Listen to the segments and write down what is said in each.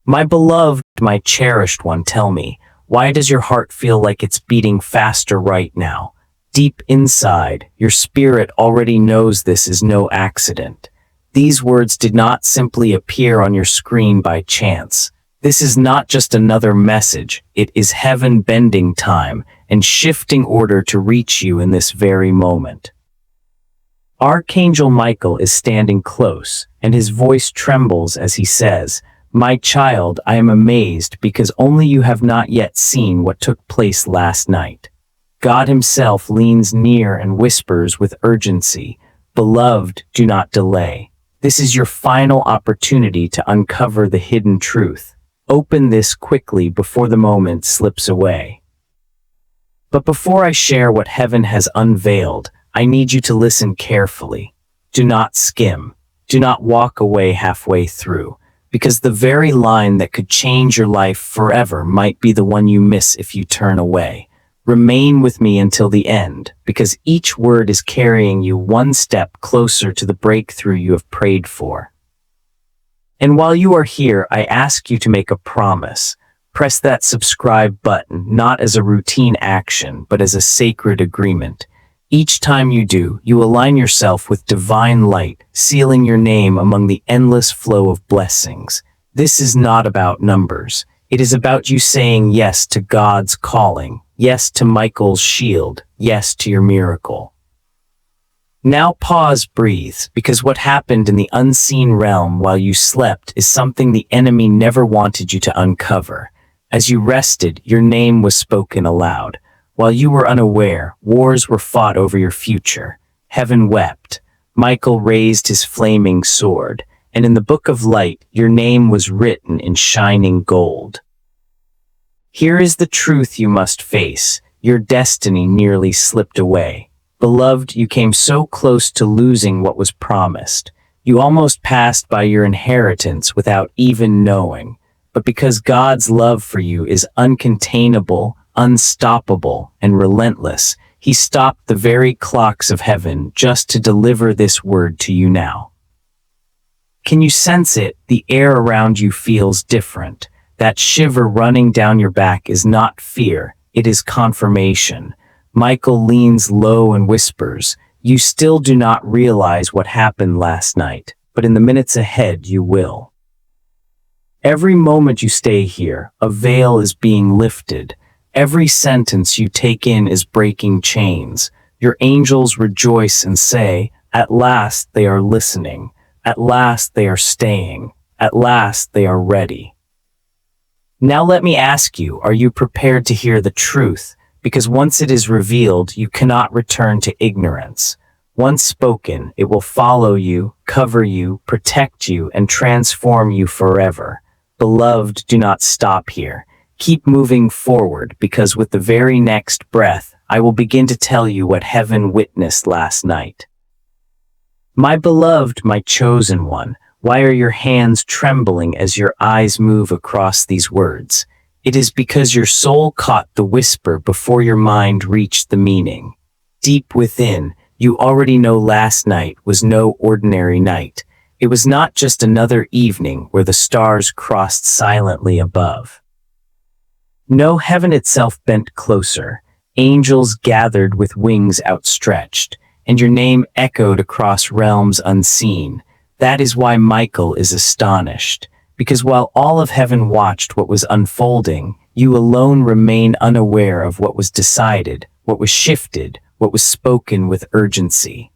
My beloved, my cherished one, tell me, why does your heart feel like it's beating faster right now? Deep inside, your spirit already knows this is no accident. These words did not simply appear on your screen by chance. This is not just another message, it is heaven bending time and shifting order to reach you in this very moment. Archangel Michael is standing close, and his voice trembles as he says, "My child, I am amazed because only you have not yet seen what took place last night." God himself leans near and whispers with urgency, "Beloved, do not delay. This is your final opportunity to uncover the hidden truth. Open this quickly before the moment slips away." But before I share what heaven has unveiled, I need you to listen carefully. Do not skim. Do not walk away halfway through, because the very line that could change your life forever might be the one you miss if you turn away. Remain with me until the end, because each word is carrying you one step closer to the breakthrough you have prayed for. And while you are here, I ask you to make a promise. Press that subscribe button, not as a routine action, but as a sacred agreement. Each time you do, you align yourself with divine light, sealing your name among the endless flow of blessings. This is not about numbers. It is about you saying yes to God's calling, yes to Michael's shield, yes to your miracle. Now pause, breathe, because what happened in the unseen realm while you slept is something the enemy never wanted you to uncover. As you rested, your name was spoken aloud. While you were unaware, wars were fought over your future. Heaven wept. Michael raised his flaming sword, and in the book of light, your name was written in shining gold. Here is the truth you must face. Your destiny nearly slipped away. Beloved, you came so close to losing what was promised. You almost passed by your inheritance without even knowing. But because God's love for you is uncontainable, unstoppable, and relentless, he stopped the very clocks of heaven just to deliver this word to you now. Can you sense it? The air around you feels different. That shiver running down your back is not fear, it is confirmation. Michael leans low and whispers, "You still do not realize what happened last night, but in the minutes ahead you will." Every moment you stay here, a veil is being lifted. Every sentence you take in is breaking chains. Your angels rejoice and say, "At last they are listening. At last they are staying. At last they are ready." Now let me ask you, are you prepared to hear the truth? Because once it is revealed, you cannot return to ignorance. Once spoken, it will follow you, cover you, protect you, and transform you forever. Beloved, do not stop here. Keep moving forward, because with the very next breath, I will begin to tell you what heaven witnessed last night. My beloved, my chosen one, why are your hands trembling as your eyes move across these words? It is because your soul caught the whisper before your mind reached the meaning. Deep within, you already know last night was no ordinary night. It was not just another evening where the stars crossed silently above. No, heaven itself bent closer. Angels gathered with wings outstretched, and your name echoed across realms unseen. That is why Michael is astonished, because while all of heaven watched what was unfolding, you alone remain unaware of what was decided, what was shifted, what was spoken with urgency.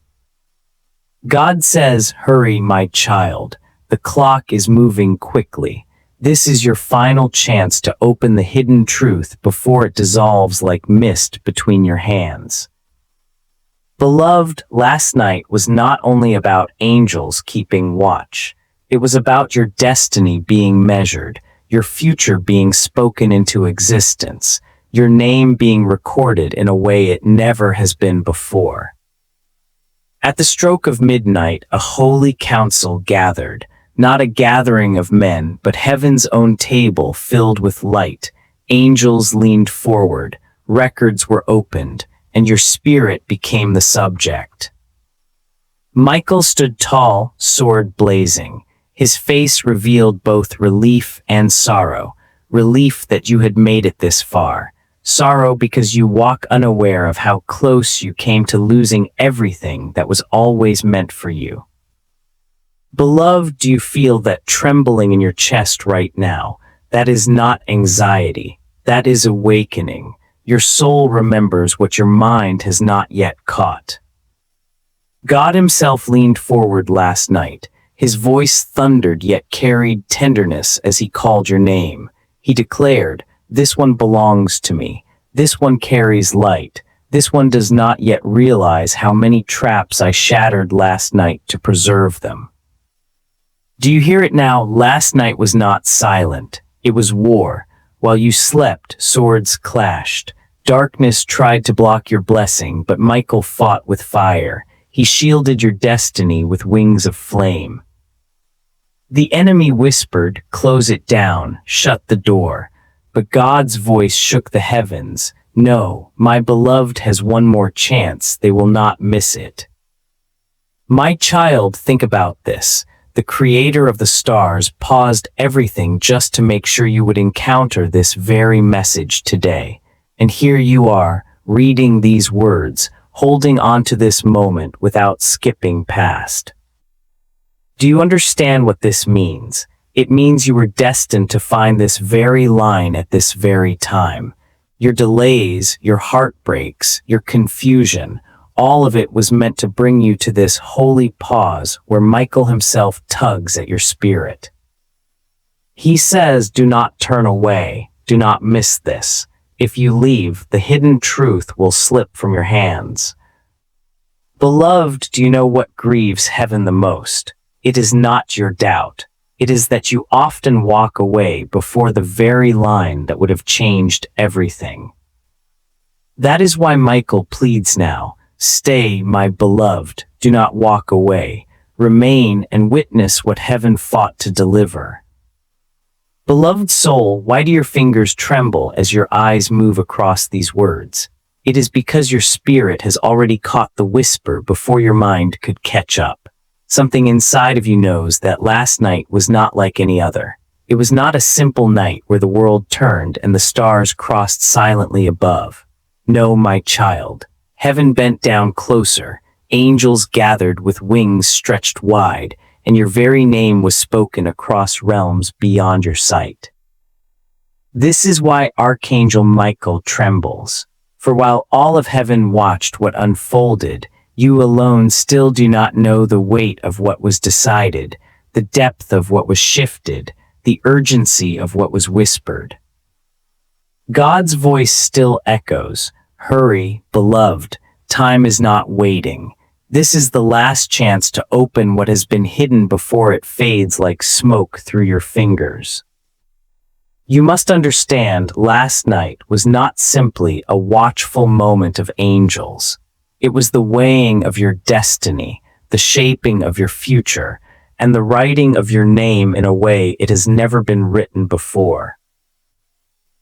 God says, "Hurry, my child. The clock is moving quickly. This is your final chance to open the hidden truth before it dissolves like mist between your hands." Beloved, last night was not only about angels keeping watch. It was about your destiny being measured, your future being spoken into existence, your name being recorded in a way it never has been before. At the stroke of midnight, a holy council gathered, not a gathering of men, but heaven's own table filled with light. Angels leaned forward, records were opened, and your spirit became the subject. Michael stood tall, sword blazing. His face revealed both relief and sorrow. Relief that you had made it this far. Sorrow because you walk unaware of how close you came to losing everything that was always meant for you. Beloved, do you feel that trembling in your chest right now? That is not anxiety. That is awakening. Your soul remembers what your mind has not yet caught. God himself leaned forward last night. His voice thundered yet carried tenderness as he called your name. He declared, "This one belongs to me. This one carries light. This one does not yet realize how many traps I shattered last night to preserve them." Do you hear it now? Last night was not silent. It was war. While you slept, swords clashed. Darkness tried to block your blessing, but Michael fought with fire. He shielded your destiny with wings of flame. The enemy whispered, "Close it down, shut the door." But God's voice shook the heavens. "No, my beloved has one more chance. They will not miss it." My child, think about this. The creator of the stars paused everything just to make sure you would encounter this very message today. And here you are, reading these words, holding on to this moment without skipping past. Do you understand what this means? It means you were destined to find this very line at this very time. Your delays, your heartbreaks, your confusion, all of it was meant to bring you to this holy pause where Michael himself tugs at your spirit. He says, "Do not turn away. Do not miss this. If you leave, the hidden truth will slip from your hands." Beloved, do you know what grieves heaven the most? It is not your doubt. It is that you often walk away before the very line that would have changed everything. That is why Michael pleads now, "Stay, my beloved, do not walk away. Remain and witness what heaven fought to deliver." Beloved soul, why do your fingers tremble as your eyes move across these words? It is because your spirit has already caught the whisper before your mind could catch up. Something inside of you knows that last night was not like any other. It was not a simple night where the world turned and the stars crossed silently above. No, my child. Heaven bent down closer, angels gathered with wings stretched wide, and your very name was spoken across realms beyond your sight. This is why Archangel Michael trembles. For while all of heaven watched what unfolded, you alone still do not know the weight of what was decided, the depth of what was shifted, the urgency of what was whispered. God's voice still echoes, "Hurry, beloved, time is not waiting. This is the last chance to open what has been hidden before it fades like smoke through your fingers." You must understand, last night was not simply a watchful moment of angels. It was the weighing of your destiny, the shaping of your future, and the writing of your name in a way it has never been written before.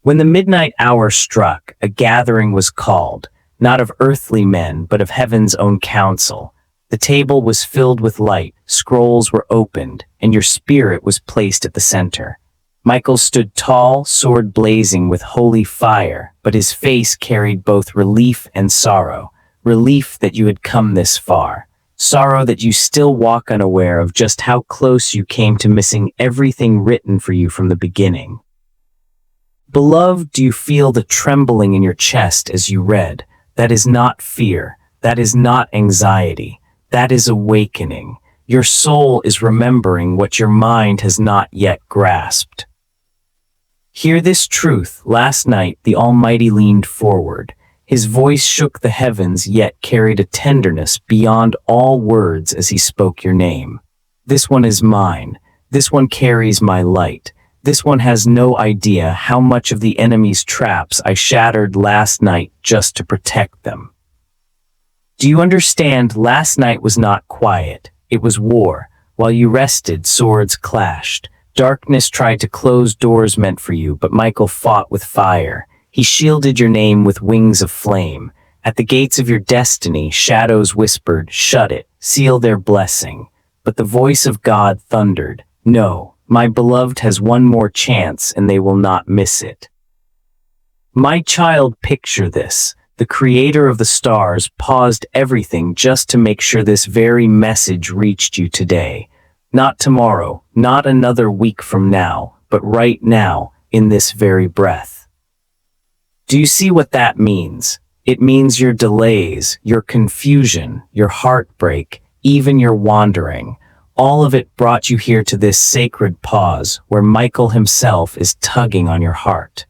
When the midnight hour struck, a gathering was called, not of earthly men, but of heaven's own council. The table was filled with light, scrolls were opened, and your spirit was placed at the center. Michael stood tall, sword blazing with holy fire, but his face carried both relief and sorrow. Relief that you had come this far. Sorrow that you still walk unaware of just how close you came to missing everything written for you from the beginning. Beloved, do you feel the trembling in your chest as you read? That is not fear. That is not anxiety. That is awakening. Your soul is remembering what your mind has not yet grasped. Hear this truth. Last night, the Almighty leaned forward. His voice shook the heavens, yet carried a tenderness beyond all words as he spoke your name. This one is mine. This one carries my light. This one has no idea how much of the enemy's traps I shattered last night just to protect them. Do you understand? Last night was not quiet. It was war. While you rested, swords clashed. Darkness tried to close doors meant for you, but Michael fought with fire. He shielded your name with wings of flame. At the gates of your destiny, shadows whispered, "Shut it, seal their blessing." But the voice of God thundered, No, my beloved has one more chance and they will not miss it. My child, picture this. The creator of the stars paused everything just to make sure this very message reached you today. Not tomorrow, not another week from now, but right now, in this very breath. Do you see what that means? It means your delays, your confusion, your heartbreak, even your wandering, all of it brought you here to this sacred pause where Michael himself is tugging on your heart.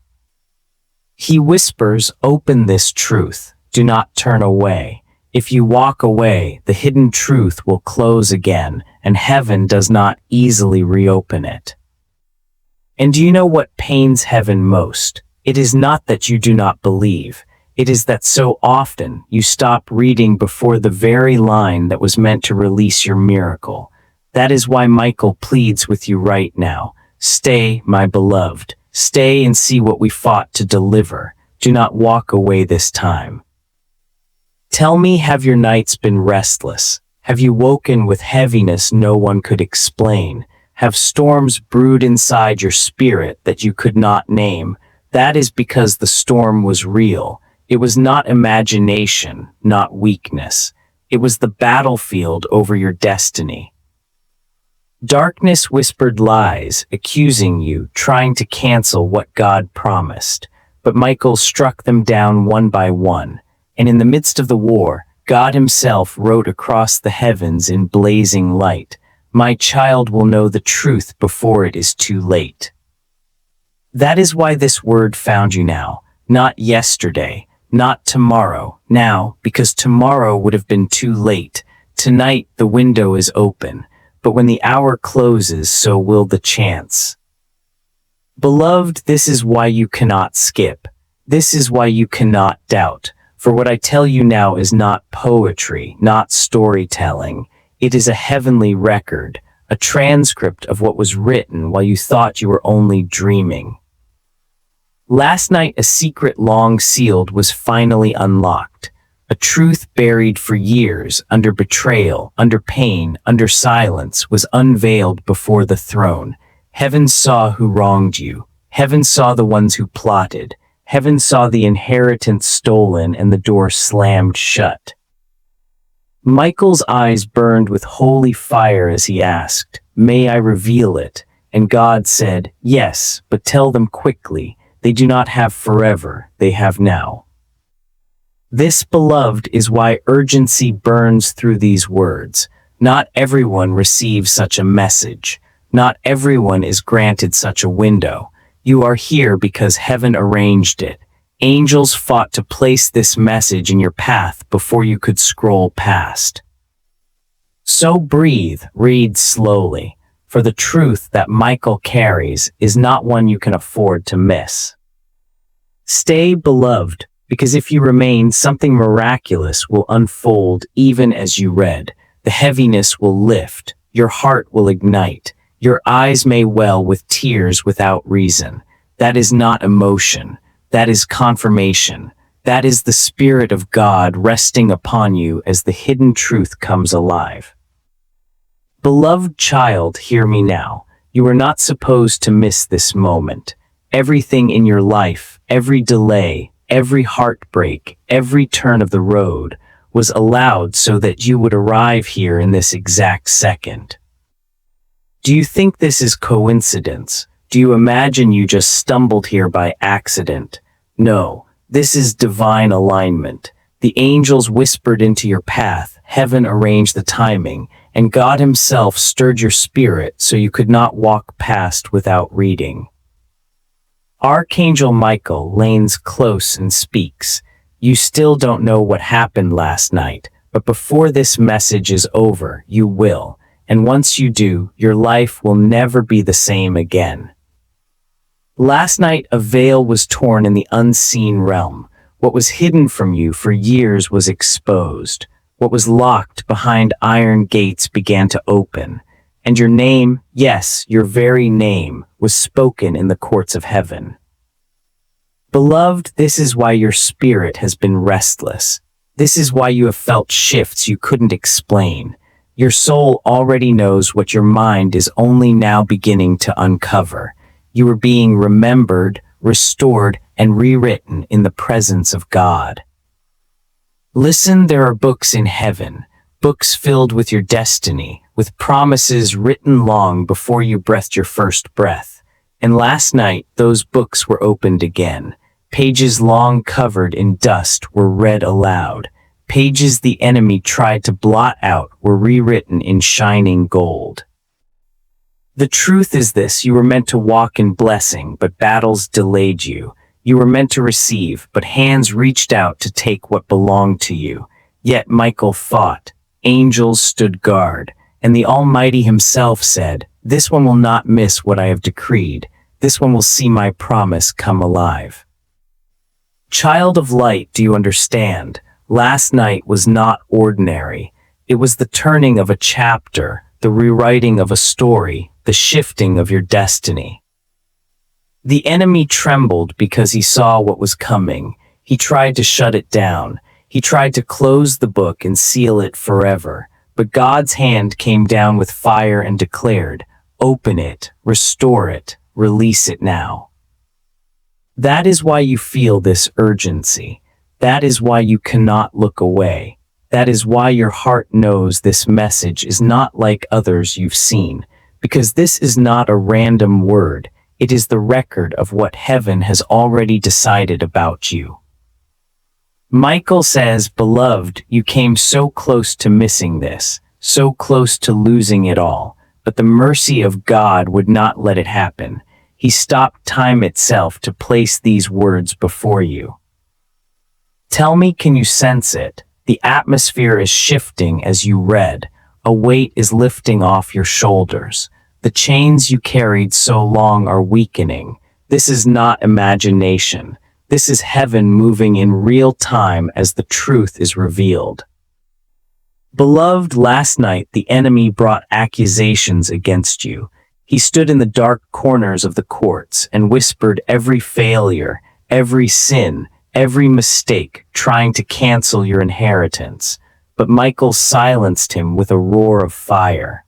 He whispers, open this truth. Do not turn away. If you walk away, the hidden truth will close again, and heaven does not easily reopen it. And do you know what pains heaven most? It is not that you do not believe. It is that so often you stop reading before the very line that was meant to release your miracle. That is why Michael pleads with you right now. Stay, my beloved. Stay and see what we fought to deliver. Do not walk away this time. Tell me, have your nights been restless? Have you woken with heaviness no one could explain? Have storms brewed inside your spirit that you could not name? That is because the storm was real. It was not imagination, not weakness. It was the battlefield over your destiny. Darkness whispered lies, accusing you, trying to cancel what God promised. But Michael struck them down one by one, and in the midst of the war, God himself wrote across the heavens in blazing light, my child will know the truth before it is too late. That is why this word found you now, not yesterday, not tomorrow, now, because tomorrow would have been too late. Tonight the window is open. But when the hour closes, so will the chance. Beloved, this is why you cannot skip. This is why you cannot doubt. For what I tell you now is not poetry, not storytelling. It is a heavenly record, a transcript of what was written while you thought you were only dreaming. Last night, a secret long sealed was finally unlocked. A truth buried for years, under betrayal, under pain, under silence, was unveiled before the throne. Heaven saw who wronged you. Heaven saw the ones who plotted. Heaven saw the inheritance stolen and the door slammed shut. Michael's eyes burned with holy fire as he asked, may I reveal it? And God said, yes, but tell them quickly. They do not have forever, they have now. This, beloved, is why urgency burns through these words. Not everyone receives such a message. Not everyone is granted such a window. You are here because heaven arranged it. Angels fought to place this message in your path before you could scroll past. So breathe, read slowly, for the truth that Michael carries is not one you can afford to miss. Stay, beloved, because if you remain, something miraculous will unfold even as you read. The heaviness will lift, your heart will ignite, your eyes may well with tears without reason. That is not emotion, that is confirmation. That is the Spirit of God resting upon you as the hidden truth comes alive. Beloved child, hear me now. You are not supposed to miss this moment. Everything in your life, every delay, every heartbreak, every turn of the road was allowed so that you would arrive here in this exact second. Do you think this is coincidence? Do you imagine you just stumbled here by accident? No, this is divine alignment. The angels whispered into your path, heaven arranged the timing, and God himself stirred your spirit so you could not walk past without reading. Archangel Michael leans close and speaks. You still don't know what happened last night, but before this message is over, you will. And once you do, your life will never be the same again. Last night, a veil was torn in the unseen realm. What was hidden from you for years was exposed. What was locked behind iron gates began to open. And your name, yes, your very name, was spoken in the courts of heaven. Beloved, this is why your spirit has been restless. This is why you have felt shifts you couldn't explain. Your soul already knows what your mind is only now beginning to uncover. You are being remembered, restored, and rewritten in the presence of God. Listen, there are books in heaven, books filled with your destiny, with promises written long before you breathed your first breath. And last night, those books were opened again. Pages long covered in dust were read aloud. Pages the enemy tried to blot out were rewritten in shining gold. The truth is this: you were meant to walk in blessing, but battles delayed you. You were meant to receive, but hands reached out to take what belonged to you. Yet Michael fought, angels stood guard, and the Almighty himself said, "This one will not miss what I have decreed. This one will see my promise come alive." Child of light, do you understand? Last night was not ordinary. It was the turning of a chapter, the rewriting of a story, the shifting of your destiny. The enemy trembled because he saw what was coming. He tried to shut it down. He tried to close the book and seal it forever. But God's hand came down with fire and declared, "Open it, restore it, release it now." That is why you feel this urgency. That is why you cannot look away. That is why your heart knows this message is not like others you've seen, because this is not a random word. It is the record of what heaven has already decided about you. Michael says, "Beloved, you came so close to missing this, so close to losing it all, but the mercy of God would not let it happen. He stopped time itself to place these words before you." Tell me, can you sense it? The atmosphere is shifting as you read. A weight is lifting off your shoulders. The chains you carried so long are weakening. This is not imagination. This is heaven moving in real time as the truth is revealed. Beloved, last night the enemy brought accusations against you. He stood in the dark corners of the courts and whispered every failure, every sin, every mistake, trying to cancel your inheritance. But Michael silenced him with a roar of fire.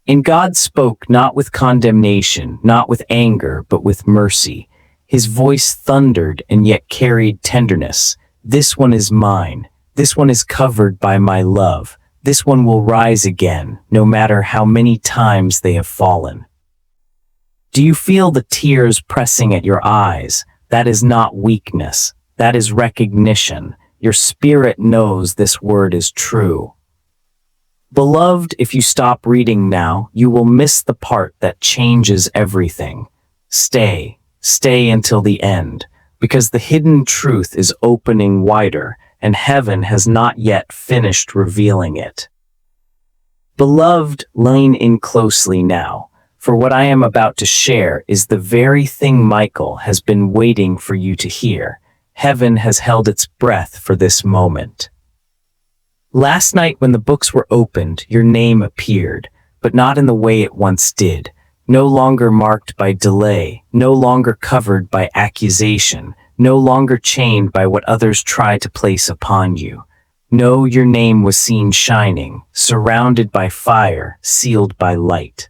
And God spoke not with condemnation, not with anger, but with mercy. His voice thundered and yet carried tenderness. "This one is mine. This one is covered by my love. This one will rise again, no matter how many times they have fallen." Do you feel the tears pressing at your eyes? That is not weakness. That is recognition. Your spirit knows this word is true. Beloved, if you stop reading now, you will miss the part that changes everything. Stay until the end, because the hidden truth is opening wider, and heaven has not yet finished revealing it. Beloved, lean in closely now, for what I am about to share is the very thing Michael has been waiting for you to hear. Heaven has held its breath for this moment. Last night when the books were opened, your name appeared, but not in the way it once did. No longer marked by delay, no longer covered by accusation, no longer chained by what others tried to place upon you. No, your name was seen shining, surrounded by fire, sealed by light.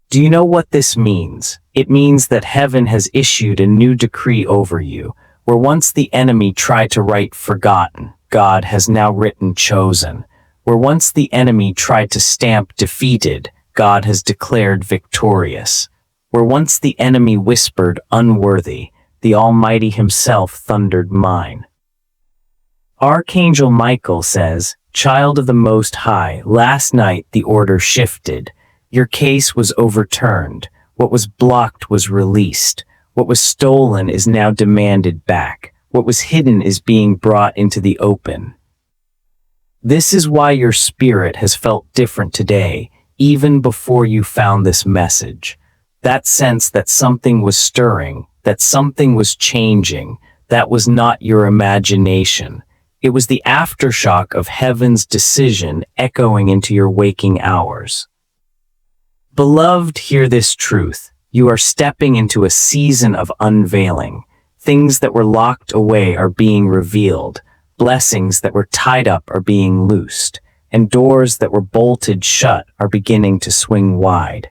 Do you know what this means? It means that heaven has issued a new decree over you. Where once the enemy tried to write forgotten, God has now written chosen. Where once the enemy tried to stamp defeated, God has declared victorious. Where once the enemy whispered unworthy, the Almighty himself thundered mine. Archangel Michael says, "Child of the Most High, last night the order shifted. Your case was overturned. What was blocked was released. What was stolen is now demanded back. What was hidden is being brought into the open." This is why your spirit has felt different today, even before you found this message. That sense that something was stirring, that something was changing, that was not your imagination. It was the aftershock of heaven's decision echoing into your waking hours. Beloved, hear this truth. You are stepping into a season of unveiling. Things that were locked away are being revealed. Blessings that were tied up are being loosed. and doors that were bolted shut are beginning to swing wide.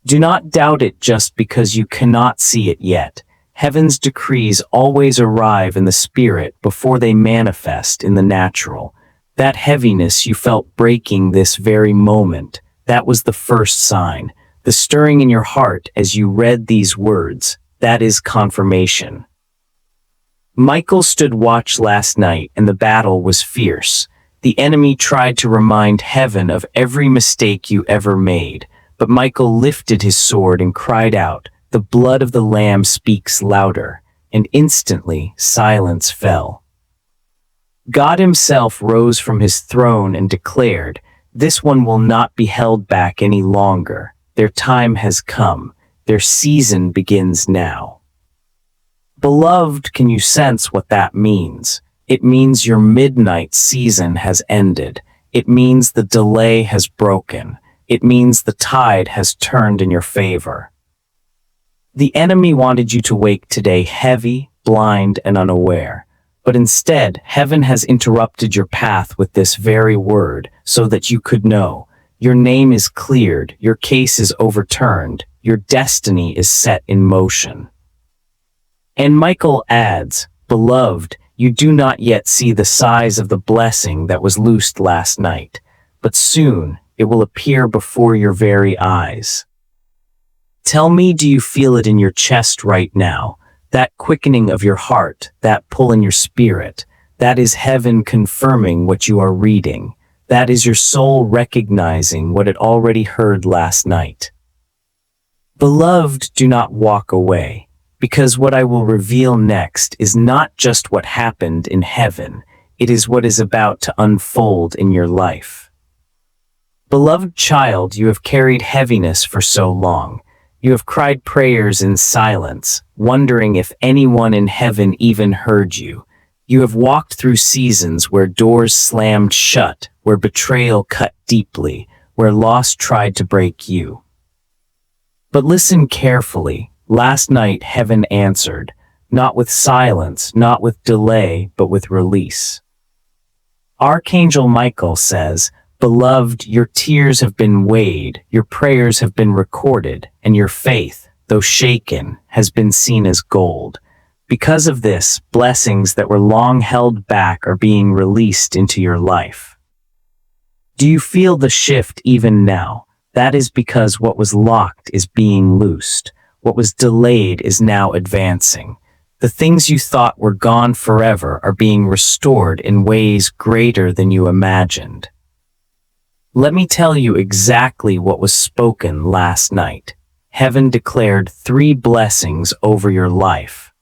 Do not doubt it just because you cannot see it yet. Heaven's decrees always arrive in the spirit before they manifest in the natural. That heaviness you felt breaking this very moment, that was the first sign. The stirring in your heart as you read these words, that is confirmation. Michael stood watch last night and the battle was fierce. The enemy tried to remind heaven of every mistake you ever made, but Michael lifted his sword and cried out, "The blood of the Lamb speaks louder," and instantly silence fell. God himself rose from his throne and declared, "This one will not be held back any longer. Their time has come. Their season begins now." Beloved, can you sense what that means? It means your midnight season has ended. It means the delay has broken. It means the tide has turned in your favor. The enemy wanted you to wake today heavy, blind, and unaware. But instead, heaven has interrupted your path with this very word so that you could know. Your name is cleared, your case is overturned, your destiny is set in motion. And Michael adds, "Beloved, you do not yet see the size of the blessing that was loosed last night, but soon it will appear before your very eyes." Tell me, do you feel it in your chest right now? That quickening of your heart, that pull in your spirit, that is heaven confirming what you are reading. That is your soul recognizing what it already heard last night. Beloved, do not walk away, because what I will reveal next is not just what happened in heaven, it is what is about to unfold in your life. Beloved child, you have carried heaviness for so long. You have cried prayers in silence, wondering if anyone in heaven even heard you. You have walked through seasons where doors slammed shut, where betrayal cut deeply, where loss tried to break you. But listen carefully. Last night heaven answered, not with silence, not with delay, but with release. Archangel Michael says, "Beloved, your tears have been weighed, your prayers have been recorded, and your faith, though shaken, has been seen as gold. Because of this, blessings that were long held back are being released into your life." Do you feel the shift even now? That is because what was locked is being loosed. What was delayed is now advancing. The things you thought were gone forever are being restored in ways greater than you imagined. Let me tell you exactly what was spoken last night. Heaven declared 3 blessings over your life.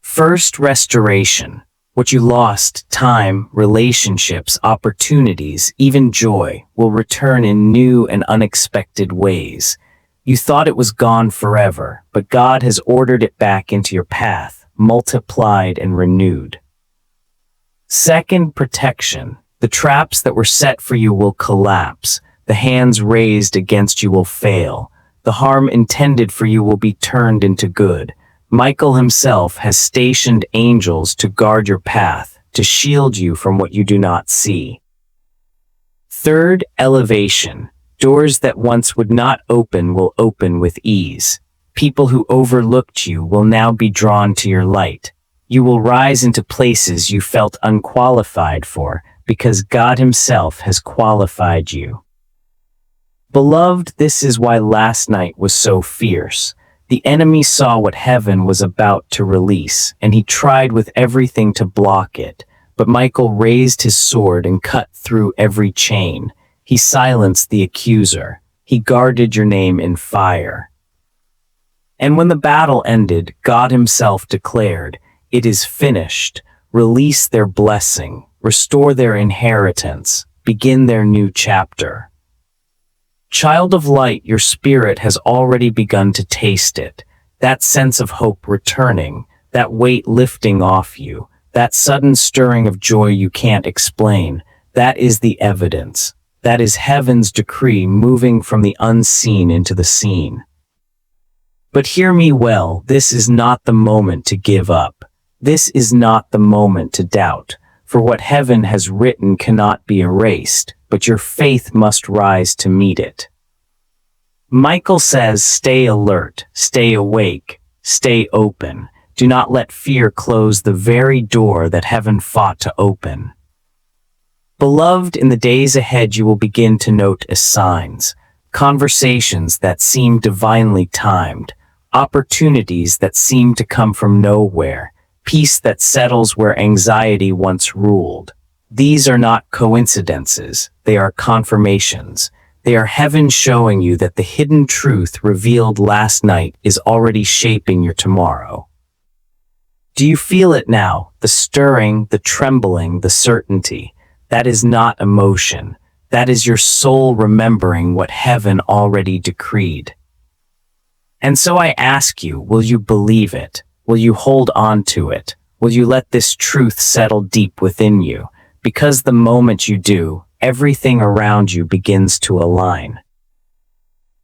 First, restoration. What you lost, time, relationships, opportunities, even joy, will return in new and unexpected ways. You thought it was gone forever, but God has ordered it back into your path, multiplied and renewed. Second, protection. The traps that were set for you will collapse. The hands raised against you will fail. The harm intended for you will be turned into good. Michael himself has stationed angels to guard your path, to shield you from what you do not see. Third, elevation. Doors that once would not open will open with ease. People who overlooked you will now be drawn to your light. You will rise into places you felt unqualified for, because God himself has qualified you. Beloved, this is why last night was so fierce. The enemy saw what heaven was about to release, and he tried with everything to block it. But Michael raised his sword and cut through every chain. He silenced the accuser. He guarded your name in fire. And when the battle ended, God himself declared, "It is finished." Release their blessing. Restore their inheritance. Begin their new chapter. Child of light, your spirit has already begun to taste it. That sense of hope returning, that weight lifting off you, that sudden stirring of joy you can't explain, that is the evidence. That is heaven's decree moving from the unseen into the seen. But hear me well, this is not the moment to give up. This is not the moment to doubt. for what heaven has written cannot be erased, but your faith must rise to meet it. Michael says, stay alert, stay awake, stay open. Do not let fear close the very door that heaven fought to open. Beloved, in the days ahead you will begin to notice signs, conversations that seem divinely timed, opportunities that seem to come from nowhere, peace that settles where anxiety once ruled. These are not coincidences, they are confirmations. They are heaven showing you that the hidden truth revealed last night is already shaping your tomorrow. Do you feel it now? The stirring, the trembling, the certainty. That is not emotion. That is your soul remembering what heaven already decreed. And so I ask you, will you believe it? Will you hold on to it? Will you let this truth settle deep within you? Because the moment you do, everything around you begins to align.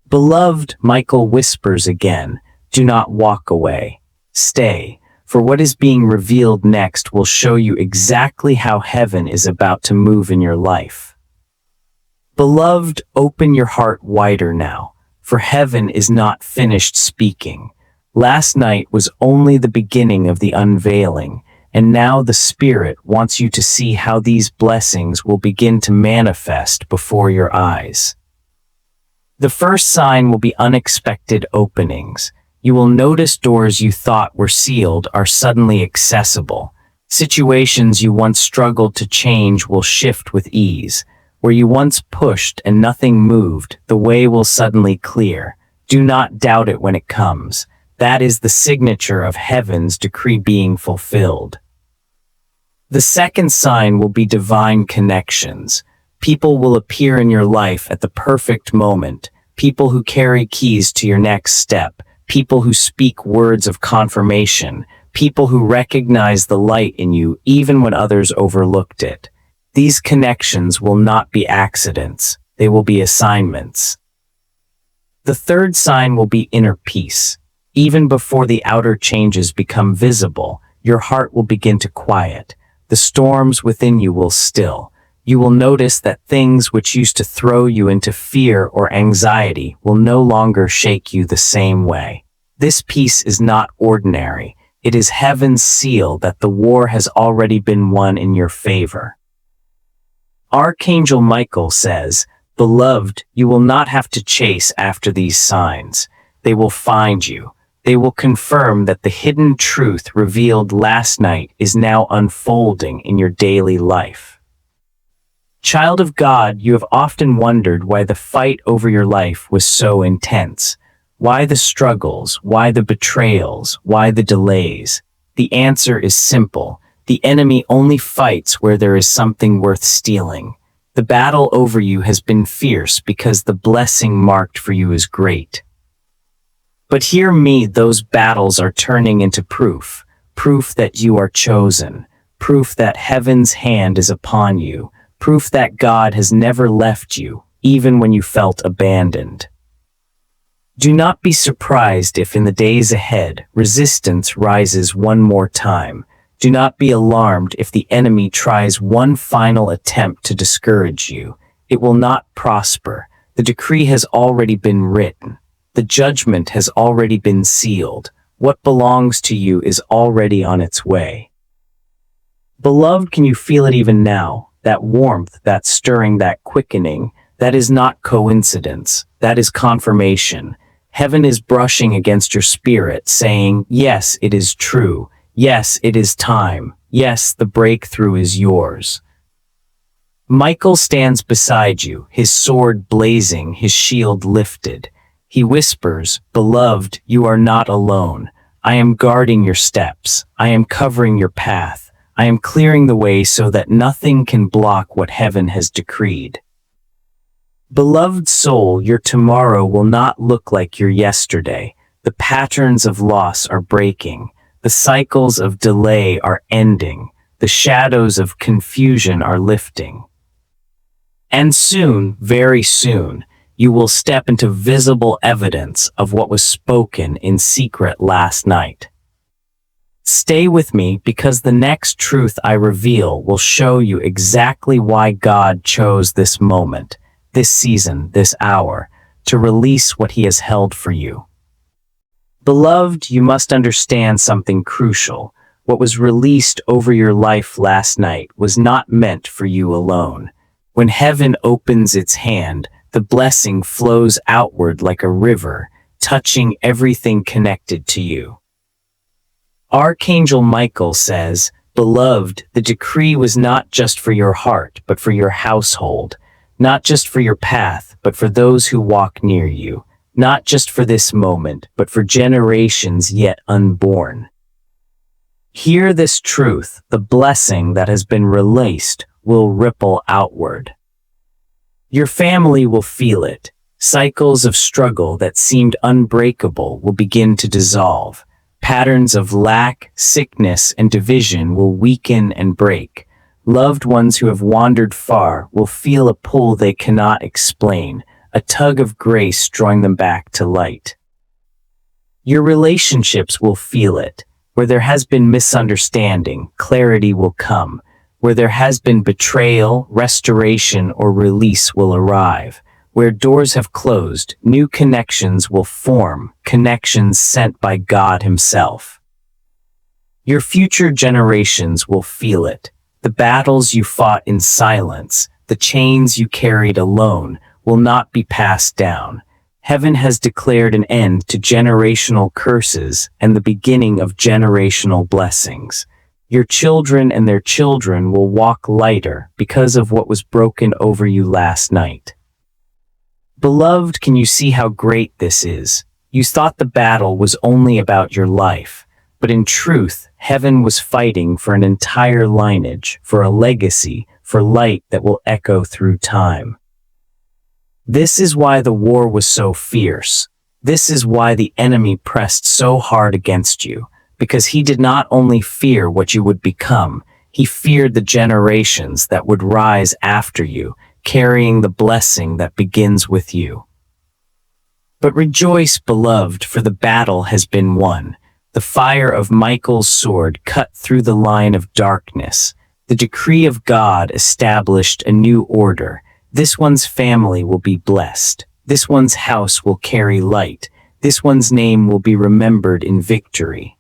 Beloved, Michael whispers again, do not walk away. Stay, for what is being revealed next will show you exactly how heaven is about to move in your life. Beloved, open your heart wider now, for heaven is not finished speaking. Last night was only the beginning of the unveiling, and now the Spirit wants you to see how these blessings will begin to manifest before your eyes. The first sign will be unexpected openings. You will notice doors you thought were sealed are suddenly accessible. Situations you once struggled to change will shift with ease. Where you once pushed and nothing moved, the way will suddenly clear. Do not doubt it when it comes. That is the signature of heaven's decree being fulfilled. The second sign will be divine connections. People will appear in your life at the perfect moment. People who carry keys to your next step. People who speak words of confirmation. People who recognize the light in you even when others overlooked it. These connections will not be accidents. They will be assignments. The third sign will be inner peace. Even before the outer changes become visible, your heart will begin to quiet. The storms within you will still. You will notice that things which used to throw you into fear or anxiety will no longer shake you the same way. This peace is not ordinary. It is heaven's seal that the war has already been won in your favor. Archangel Michael says, Beloved, you will not have to chase after these signs. They will find you. They will confirm that the hidden truth revealed last night is now unfolding in your daily life. Child of God, you have often wondered why the fight over your life was so intense. Why the struggles? Why the betrayals? Why the delays? The answer is simple. The enemy only fights where there is something worth stealing. The battle over you has been fierce because the blessing marked for you is great. But hear me, those battles are turning into proof that you are chosen, proof that heaven's hand is upon you, proof that God has never left you, even when you felt abandoned. Do not be surprised if in the days ahead, resistance rises one more time. Do not be alarmed if the enemy tries one final attempt to discourage you. It will not prosper. The decree has already been written. The judgment has already been sealed. What belongs to you is already on its way. Beloved, can you feel it even now? That warmth, that stirring, that quickening, that is not coincidence. That is confirmation. Heaven is brushing against your spirit, saying, yes, it is true. Yes, it is time. Yes, the breakthrough is yours. Michael stands beside you, his sword blazing, his shield lifted. He whispers, Beloved, you are not alone. I am guarding your steps. I am covering your path. I am clearing the way so that nothing can block what heaven has decreed. Beloved soul, your tomorrow will not look like your yesterday. The patterns of loss are breaking. The cycles of delay are ending. The shadows of confusion are lifting. And soon, very soon, you will step into visible evidence of what was spoken in secret last night. Stay with me because the next truth I reveal will show you exactly why God chose this moment, this season, this hour, to release what He has held for you. Beloved, you must understand something crucial. What was released over your life last night was not meant for you alone. When heaven opens its hand, the blessing flows outward like a river, touching everything connected to you. Archangel Michael says, "Beloved, the decree was not just for your heart, but for your household, not just for your path, but for those who walk near you, not just for this moment, but for generations yet unborn." Hear this truth: the blessing that has been released will ripple outward. Your family will feel it. Cycles of struggle that seemed unbreakable will begin to dissolve. Patterns of lack, sickness, and division will weaken and break. Loved ones who have wandered far will feel a pull they cannot explain, a tug of grace drawing them back to light. Your relationships will feel it. Where there has been misunderstanding, clarity will come. Where there has been betrayal, restoration or release will arrive. Where doors have closed, new connections will form, connections sent by God Himself. Your future generations will feel it. The battles you fought in silence, the chains you carried alone, will not be passed down. Heaven has declared an end to generational curses and the beginning of generational blessings. Your children and their children will walk lighter because of what was broken over you last night. Beloved, can you see how great this is? You thought the battle was only about your life, but in truth, heaven was fighting for an entire lineage, for a legacy, for light that will echo through time. This is why the war was so fierce. This is why the enemy pressed so hard against you, because he did not only fear what you would become, he feared the generations that would rise after you, carrying the blessing that begins with you. But rejoice, beloved, for the battle has been won. The fire of Michael's sword cut through the line of darkness. The decree of God established a new order. This one's family will be blessed. This one's house will carry light. This one's name will be remembered in victory.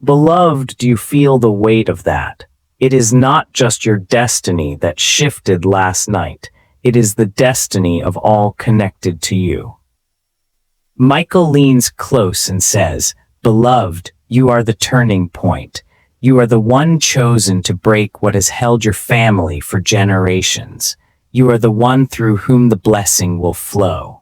Beloved, do you feel the weight of that? It is not just your destiny that shifted last night. It is the destiny of all connected to you. Michael leans close and says, "Beloved, you are the turning point. You are the one chosen to break what has held your family for generations. You are the one through whom the blessing will flow."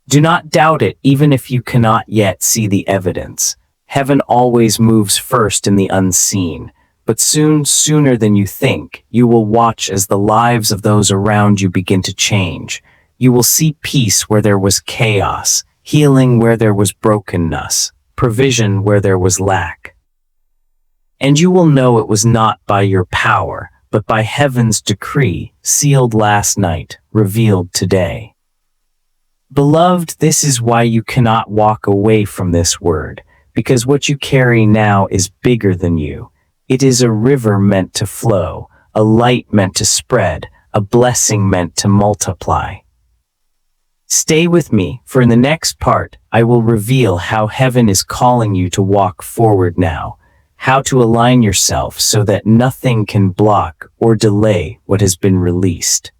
Do not doubt it, even if you cannot yet see the evidence. Heaven always moves first in the unseen. But soon, sooner than you think, you will watch as the lives of those around you begin to change. You will see peace where there was chaos, healing where there was brokenness, provision where there was lack. And you will know it was not by your power, but by heaven's decree, sealed last night, revealed today. Beloved, this is why you cannot walk away from this word, because what you carry now is bigger than you. It is a river meant to flow, a light meant to spread, a blessing meant to multiply. Stay with me, for in the next part, I will reveal how heaven is calling you to walk forward now, how to align yourself so that nothing can block or delay what has been released.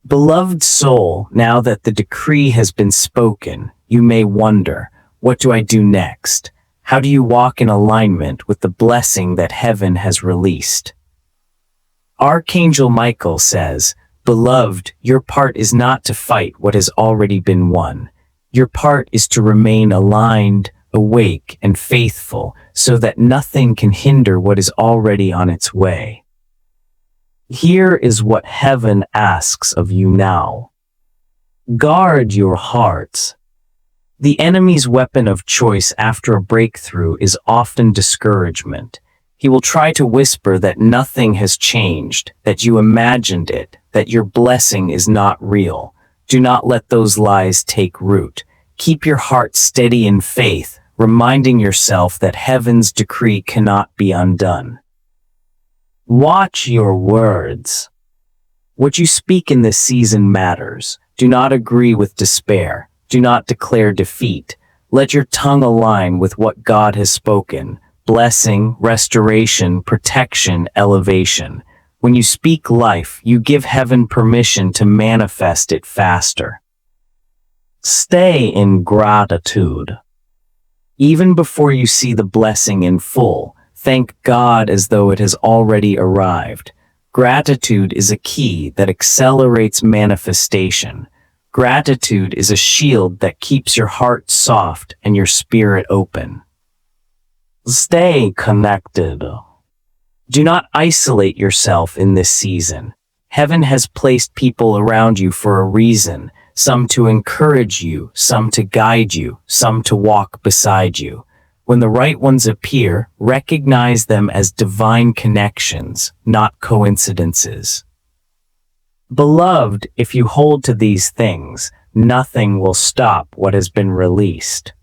Beloved soul, now that the decree has been spoken, you may wonder, what do I do next? How do you walk in alignment with the blessing that heaven has released? Archangel Michael says, "Beloved, your part is not to fight what has already been won. Your part is to remain aligned, awake, and faithful, so that nothing can hinder what is already on its way." Here is what heaven asks of you now. Guard your hearts. The enemy's weapon of choice after a breakthrough is often discouragement. He will try to whisper that nothing has changed, that you imagined it, that your blessing is not real. Do not let those lies take root. Keep your heart steady in faith. reminding yourself that heaven's decree cannot be undone. Watch your words. What you speak in this season matters. Do not agree with despair. Do not declare defeat. Let your tongue align with what God has spoken. Blessing, restoration, protection, elevation. When you speak life, you give heaven permission to manifest it faster. Stay in gratitude. Even before you see the blessing in full, thank God as though it has already arrived. Gratitude is a key that accelerates manifestation. Gratitude is a shield that keeps your heart soft and your spirit open. Stay connected. Do not isolate yourself in this season. Heaven has placed people around you for a reason, some to encourage you, some to guide you, some to walk beside you. When the right ones appear, recognize them as divine connections, not coincidences. Beloved, if you hold to these things, nothing will stop what has been released.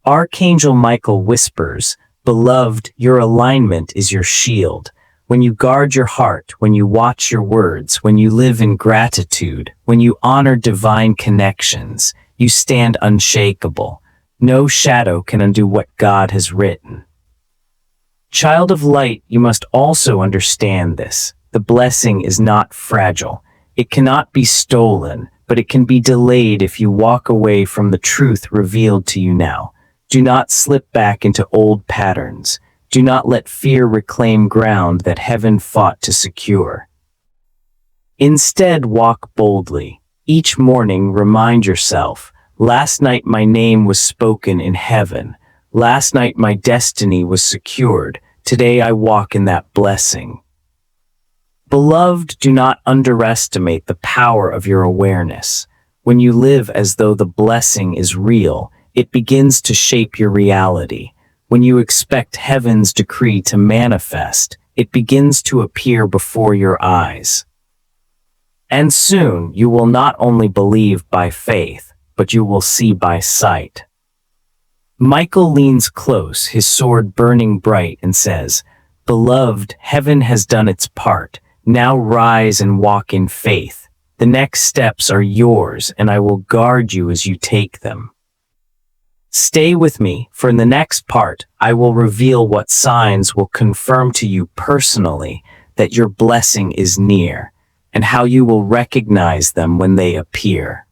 Archangel Michael whispers, "Beloved, your alignment is your shield. When you guard your heart, when you watch your words, when you live in gratitude, when you honor divine connections, you stand unshakable. No shadow can undo what God has written." Child of light, you must also understand this. The blessing is not fragile. It cannot be stolen, but it can be delayed if you walk away from the truth revealed to you now. Do not slip back into old patterns. Do not let fear reclaim ground that heaven fought to secure. Instead, walk boldly. Each morning, remind yourself, "Last night my name was spoken in heaven. Last night my destiny was secured. Today I walk in that blessing." Beloved, do not underestimate the power of your awareness. When you live as though the blessing is real, it begins to shape your reality. When you expect heaven's decree to manifest, it begins to appear before your eyes. And soon you will not only believe by faith, but you will see by sight. Michael leans close, his sword burning bright, and says, "Beloved, heaven has done its part. Now rise and walk in faith. The next steps are yours, and I will guard you as you take them." Stay with me, for in the next part, I will reveal what signs will confirm to you personally that your blessing is near, and how you will recognize them when they appear.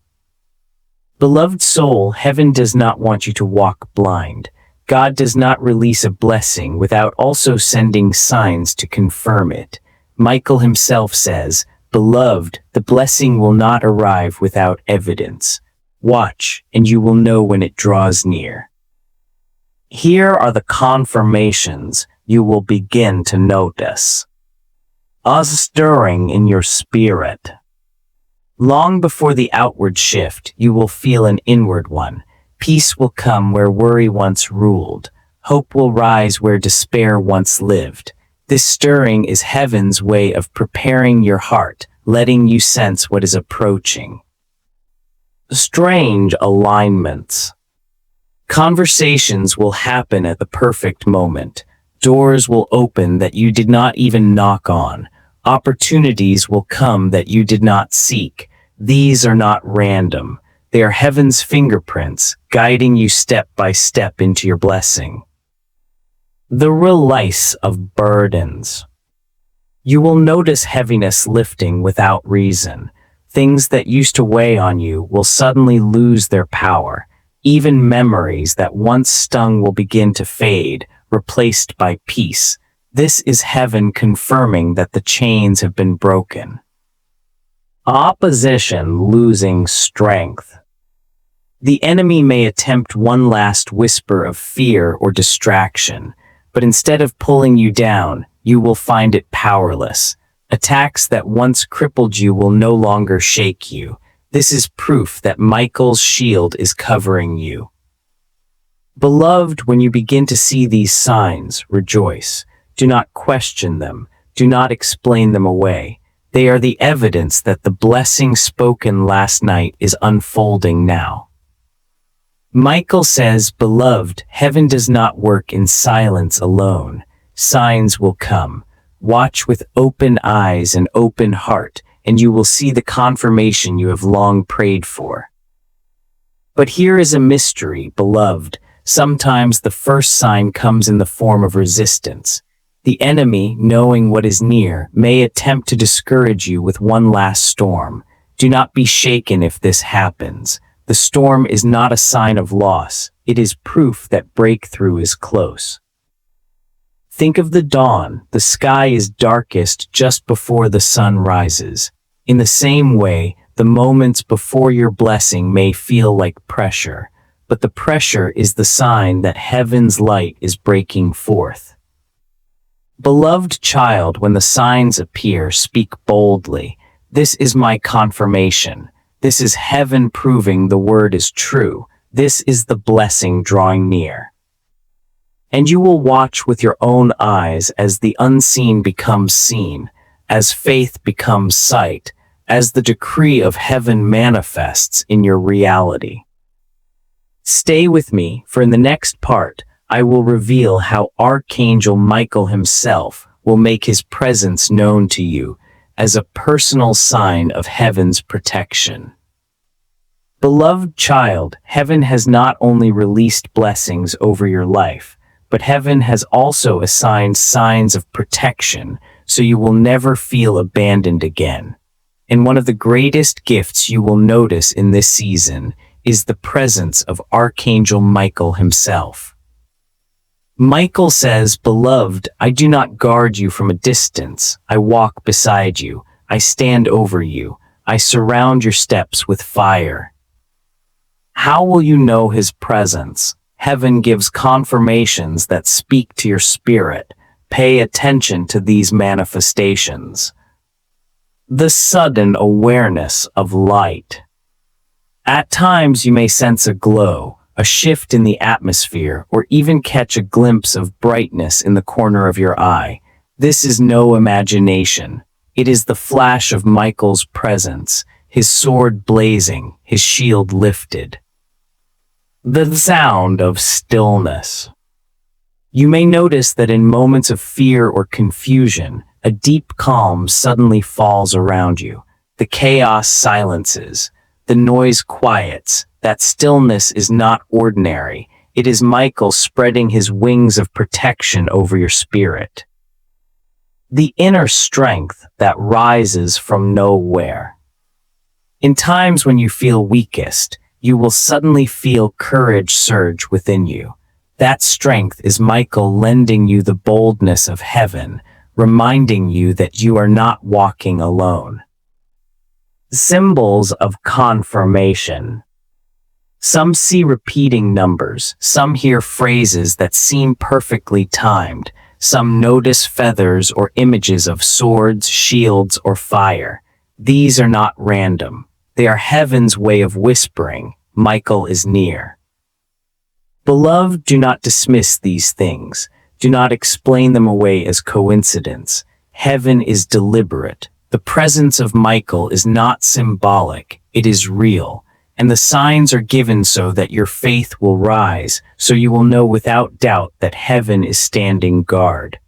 Beloved soul, heaven does not want you to walk blind. God does not release a blessing without also sending signs to confirm it. Michael himself says, "Beloved, the blessing will not arrive without evidence. Watch, and you will know when it draws near." Here are the confirmations you will begin to notice. A stirring in your spirit. Long before the outward shift, you will feel an inward one. Peace will come where worry once ruled. Hope will rise where despair once lived. This stirring is heaven's way of preparing your heart, letting you sense what is approaching. Strange alignments. Conversations will happen at the perfect moment. Doors will open that you did not even knock on. Opportunities will come that you did not seek. These are not random. They are heaven's fingerprints, guiding you step by step into your blessing. The release of burdens. You will notice heaviness lifting without reason. Things that used to weigh on you will suddenly lose their power. Even memories that once stung will begin to fade, replaced by peace. This is heaven confirming that the chains have been broken. Opposition losing strength. The enemy may attempt one last whisper of fear or distraction, but instead of pulling you down, you will find it powerless. Attacks that once crippled you will no longer shake you. This is proof that Michael's shield is covering you. Beloved, when you begin to see these signs, rejoice. Do not question them. Do not explain them away. They are the evidence that the blessing spoken last night is unfolding now. Michael says, "Beloved, heaven does not work in silence alone. Signs will come. Watch with open eyes and open heart, and you will see the confirmation you have long prayed for." But here is a mystery, beloved. Sometimes the first sign comes in the form of resistance. The enemy, knowing what is near, may attempt to discourage you with one last storm. Do not be shaken if this happens. The storm is not a sign of loss. It is proof that breakthrough is close. Think of the dawn. The sky is darkest just before the sun rises. In the same way, the moments before your blessing may feel like pressure, but the pressure is the sign that heaven's light is breaking forth. Beloved child, when the signs appear, speak boldly. This is my confirmation. This is heaven proving the word is true. This is the blessing drawing near. And you will watch with your own eyes as the unseen becomes seen, as faith becomes sight, as the decree of heaven manifests in your reality. Stay with me, for in the next part, I will reveal how Archangel Michael himself will make his presence known to you as a personal sign of heaven's protection. Beloved child, heaven has not only released blessings over your life, but heaven has also assigned signs of protection so you will never feel abandoned again. And one of the greatest gifts you will notice in this season is the presence of Archangel Michael himself. Michael says, "Beloved, I do not guard you from a distance. I walk beside you. I stand over you. I surround your steps with fire." How will you know his presence? Heaven gives confirmations that speak to your spirit. Pay attention to these manifestations. The sudden awareness of light. At times you may sense a glow, a shift in the atmosphere, or even catch a glimpse of brightness in the corner of your eye. This is no imagination. It is the flash of Michael's presence, his sword blazing, his shield lifted. The sound of stillness. You may notice that in moments of fear or confusion, a deep calm suddenly falls around you. The chaos silences. The noise quiets. That stillness is not ordinary. It is Michael spreading his wings of protection over your spirit. The inner strength that rises from nowhere. In times when you feel weakest, you will suddenly feel courage surge within you. That strength is Michael lending you the boldness of heaven, reminding you that you are not walking alone. Symbols of confirmation. Some see repeating numbers, some hear phrases that seem perfectly timed, some notice feathers or images of swords, shields, or fire. These are not random. They are heaven's way of whispering, Michael is near. Beloved, do not dismiss these things. Do not explain them away as coincidence. Heaven is deliberate. The presence of Michael is not symbolic, it is real. And the signs are given so that your faith will rise, so you will know without doubt that heaven is standing guard.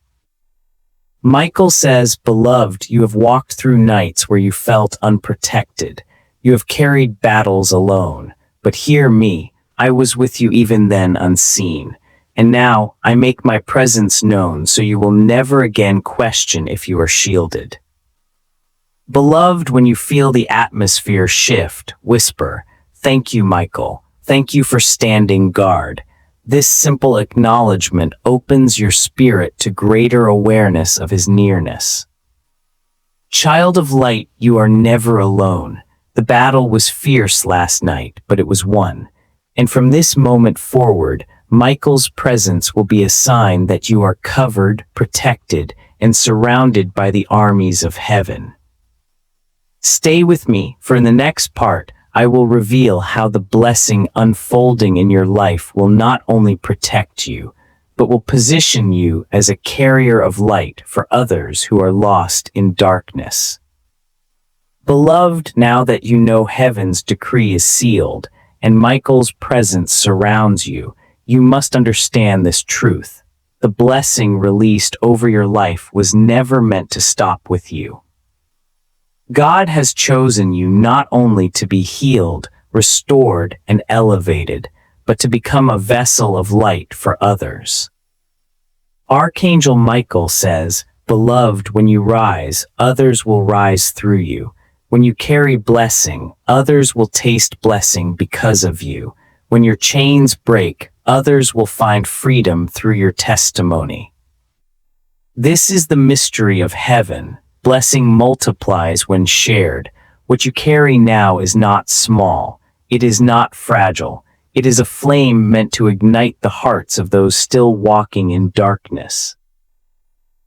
Michael says, "Beloved, you have walked through nights where you felt unprotected. You have carried battles alone. But hear me, I was with you even then unseen. And now I make my presence known so you will never again question if you are shielded." Beloved, when you feel the atmosphere shift, whisper, "Thank you, Michael. Thank you for standing guard." This simple acknowledgement opens your spirit to greater awareness of his nearness. Child of light, you are never alone. The battle was fierce last night, but it was won. And from this moment forward, Michael's presence will be a sign that you are covered, protected, and surrounded by the armies of heaven. Stay with me, for in the next part, I will reveal how the blessing unfolding in your life will not only protect you, but will position you as a carrier of light for others who are lost in darkness. Beloved, now that you know heaven's decree is sealed, and Michael's presence surrounds you, you must understand this truth. The blessing released over your life was never meant to stop with you. God has chosen you not only to be healed, restored, and elevated, but to become a vessel of light for others. Archangel Michael says, "Beloved, when you rise, others will rise through you. When you carry blessing, others will taste blessing because of you. When your chains break, others will find freedom through your testimony." This is the mystery of heaven. Blessing multiplies when shared. What you carry now is not small. It is not fragile. It is a flame meant to ignite the hearts of those still walking in darkness.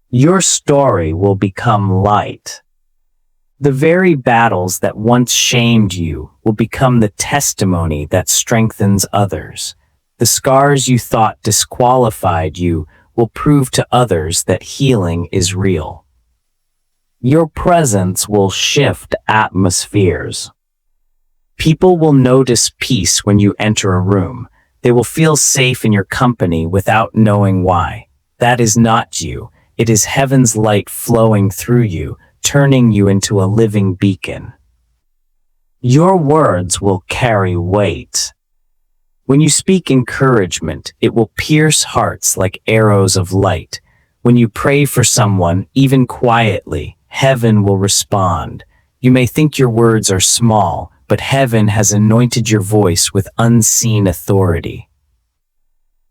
Your story will become light. The very battles that once shamed you will become the testimony that strengthens others. The scars you thought disqualified you will prove to others that healing is real. Your presence will shift atmospheres. People will notice peace when you enter a room. They will feel safe in your company without knowing why. That is not you. It is heaven's light flowing through you, turning you into a living beacon. Your words will carry weight. When you speak encouragement, it will pierce hearts like arrows of light. When you pray for someone, even quietly, heaven will respond. You may think your words are small, but heaven has anointed your voice with unseen authority.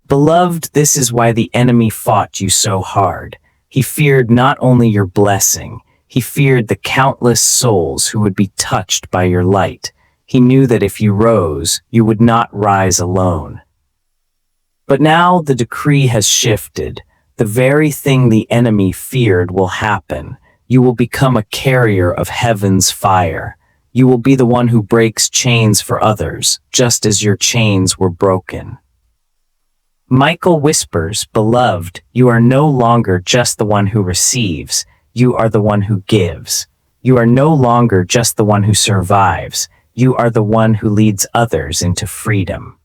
Beloved, this is why the enemy fought you so hard. He feared not only your blessing, he feared the countless souls who would be touched by your light. He knew that if you rose, you would not rise alone. But now the decree has shifted. The very thing the enemy feared will happen. You will become a carrier of heaven's fire. You will be the one who breaks chains for others, just as your chains were broken. Michael whispers, "Beloved, you are no longer just the one who receives. You are the one who gives. You are no longer just the one who survives. You are the one who leads others into freedom."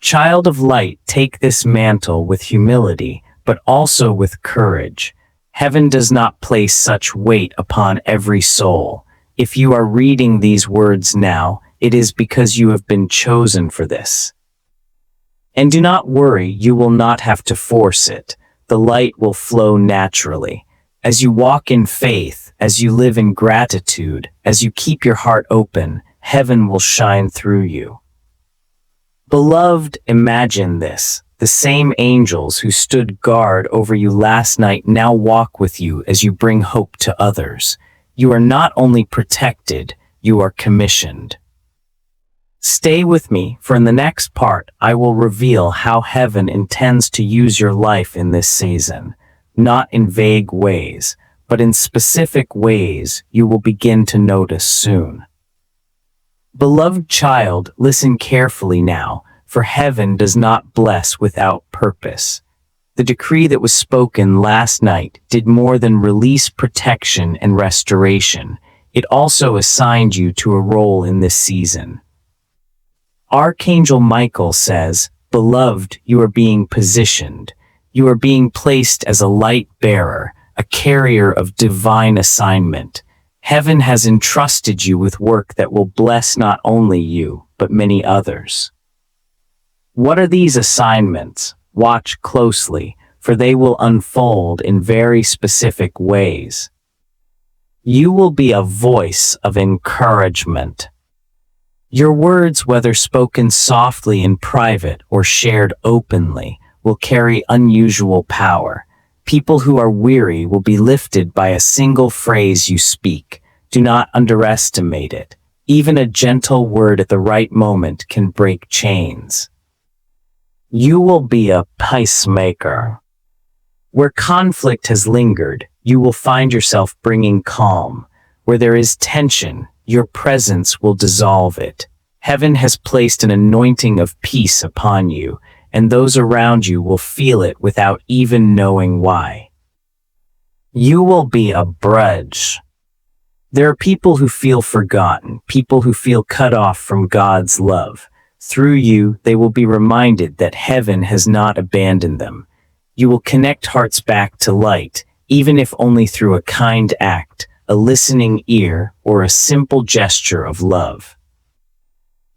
Child of light, take this mantle with humility, but also with courage. Heaven does not place such weight upon every soul. If you are reading these words now, it is because you have been chosen for this. And do not worry, you will not have to force it. The light will flow naturally. As you walk in faith, as you live in gratitude, as you keep your heart open, heaven will shine through you. Beloved, imagine this. The same angels who stood guard over you last night now walk with you as you bring hope to others. You are not only protected, you are commissioned. Stay with me, for in the next part, I will reveal how heaven intends to use your life in this season, not in vague ways, but in specific ways you will begin to notice soon. Beloved child, listen carefully now, for heaven does not bless without purpose. The decree that was spoken last night did more than release protection and restoration. It also assigned you to a role in this season. Archangel Michael says, "Beloved, you are being positioned. You are being placed as a light bearer, a carrier of divine assignment. Heaven has entrusted you with work that will bless not only you, but many others." What are these assignments? Watch closely, for they will unfold in very specific ways. You will be a voice of encouragement. Your words, whether spoken softly in private or shared openly, will carry unusual power. People who are weary will be lifted by a single phrase you speak. Do not underestimate it. Even a gentle word at the right moment can break chains. You will be a peacemaker. Where conflict has lingered, you will find yourself bringing calm. Where there is tension, your presence will dissolve it. Heaven has placed an anointing of peace upon you, and those around you will feel it without even knowing why. You will be a bridge. There are people who feel forgotten, people who feel cut off from God's love. Through you, they will be reminded that heaven has not abandoned them. You will connect hearts back to light, even if only through a kind act, a listening ear, or a simple gesture of love.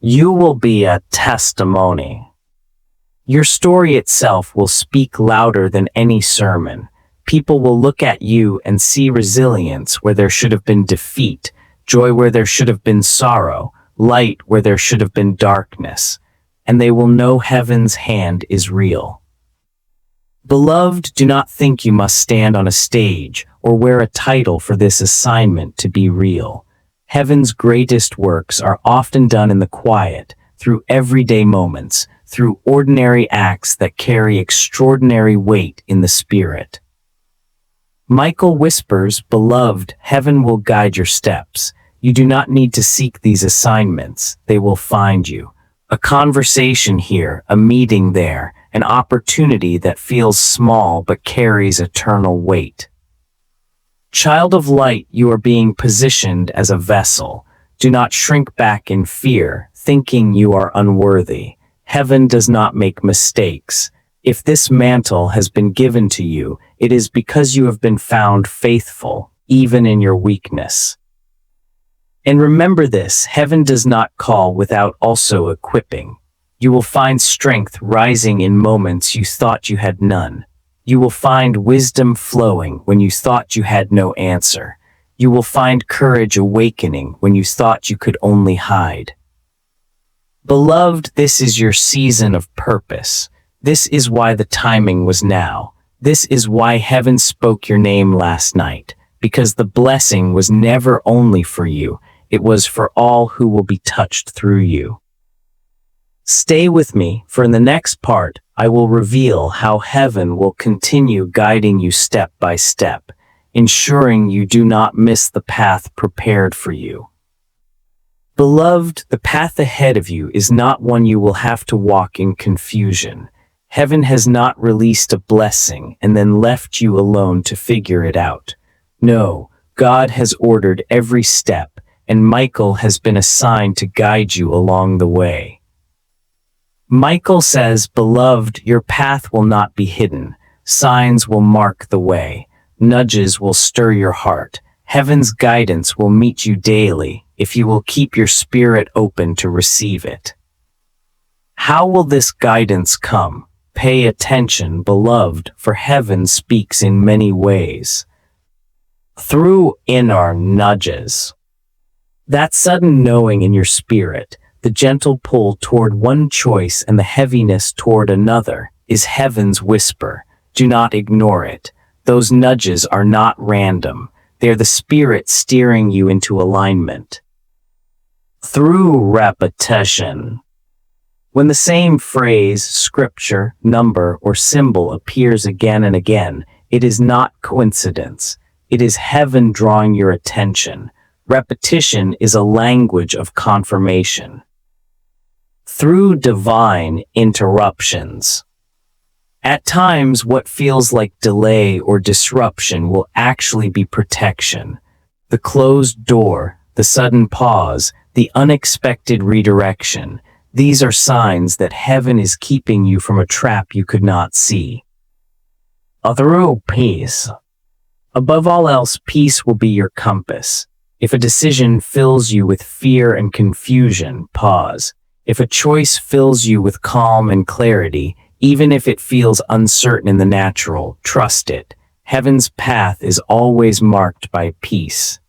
You will be a testimony. Your story itself will speak louder than any sermon. People will look at you and see resilience where there should have been defeat, joy where there should have been sorrow, light where there should have been darkness, and they will know heaven's hand is real. Beloved, do not think you must stand on a stage or wear a title for this assignment to be real. Heaven's greatest works are often done in the quiet, through everyday moments, through ordinary acts that carry extraordinary weight in the spirit. Michael whispers, "Beloved, heaven will guide your steps. You do not need to seek these assignments. They will find you." A conversation here, a meeting there, an opportunity that feels small but carries eternal weight. Child of light, you are being positioned as a vessel. Do not shrink back in fear, thinking you are unworthy. Heaven does not make mistakes. If this mantle has been given to you, it is because you have been found faithful, even in your weakness. And remember this, heaven does not call without also equipping. You will find strength rising in moments you thought you had none. You will find wisdom flowing when you thought you had no answer. You will find courage awakening when you thought you could only hide. Beloved, this is your season of purpose. This is why the timing was now. This is why heaven spoke your name last night, because the blessing was never only for you, it was for all who will be touched through you. Stay with me, for in the next part, I will reveal how heaven will continue guiding you step by step, ensuring you do not miss the path prepared for you. Beloved, the path ahead of you is not one you will have to walk in confusion. Heaven has not released a blessing and then left you alone to figure it out. No, God has ordered every step, and Michael has been assigned to guide you along the way. Michael says, "Beloved, your path will not be hidden. Signs will mark the way. Nudges will stir your heart. Heaven's guidance will meet you daily if you will keep your spirit open to receive it." How will this guidance come? Pay attention, beloved, for heaven speaks in many ways. Through inner nudges. That sudden knowing in your spirit, the gentle pull toward one choice and the heaviness toward another, is heaven's whisper. Do not ignore it. Those nudges are not random. They are the spirit steering you into alignment. Through repetition. When the same phrase, scripture, number, or symbol appears again and again, it is not coincidence. It is heaven drawing your attention. Repetition is a language of confirmation. Through divine interruptions. At times, what feels like delay or disruption will actually be protection. The closed door, the sudden pause, the unexpected redirection. These are signs that heaven is keeping you from a trap you could not see. Through peace. Above all else, peace will be your compass. If a decision fills you with fear and confusion, pause. If a choice fills you with calm and clarity, even if it feels uncertain in the natural, trust it. Heaven's path is always marked by peace.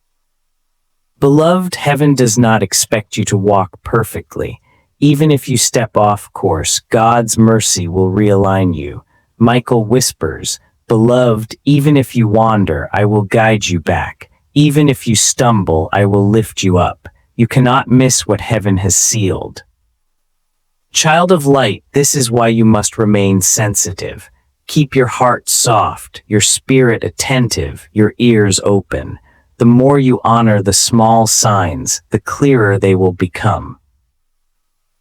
Beloved, heaven does not expect you to walk perfectly. Even if you step off course, God's mercy will realign you. Michael whispers, "Beloved, even if you wander, I will guide you back. Even if you stumble, I will lift you up. You cannot miss what heaven has sealed." Child of light, this is why you must remain sensitive. Keep your heart soft, your spirit attentive, your ears open. The more you honor the small signs, the clearer they will become.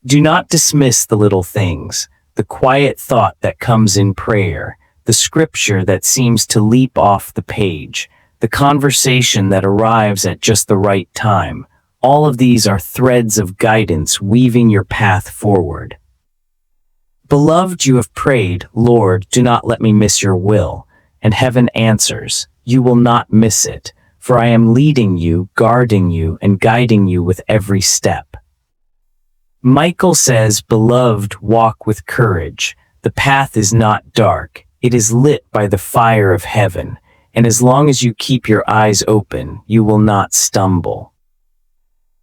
Do not dismiss the little things, the quiet thought that comes in prayer, the scripture that seems to leap off the page, the conversation that arrives at just the right time. All of these are threads of guidance weaving your path forward. Beloved, you have prayed, Lord, do not let me miss your will. And heaven answers, you will not miss it, for I am leading you, guarding you, and guiding you with every step. Michael says, beloved, walk with courage. The path is not dark. It is lit by the fire of heaven. And as long as you keep your eyes open, you will not stumble.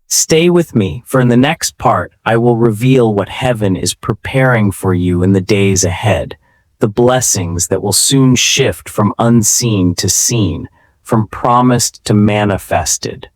Stay with me, for in the next part, I will reveal what heaven is preparing for you in the days ahead, the blessings that will soon shift from unseen to seen, from promised to manifested.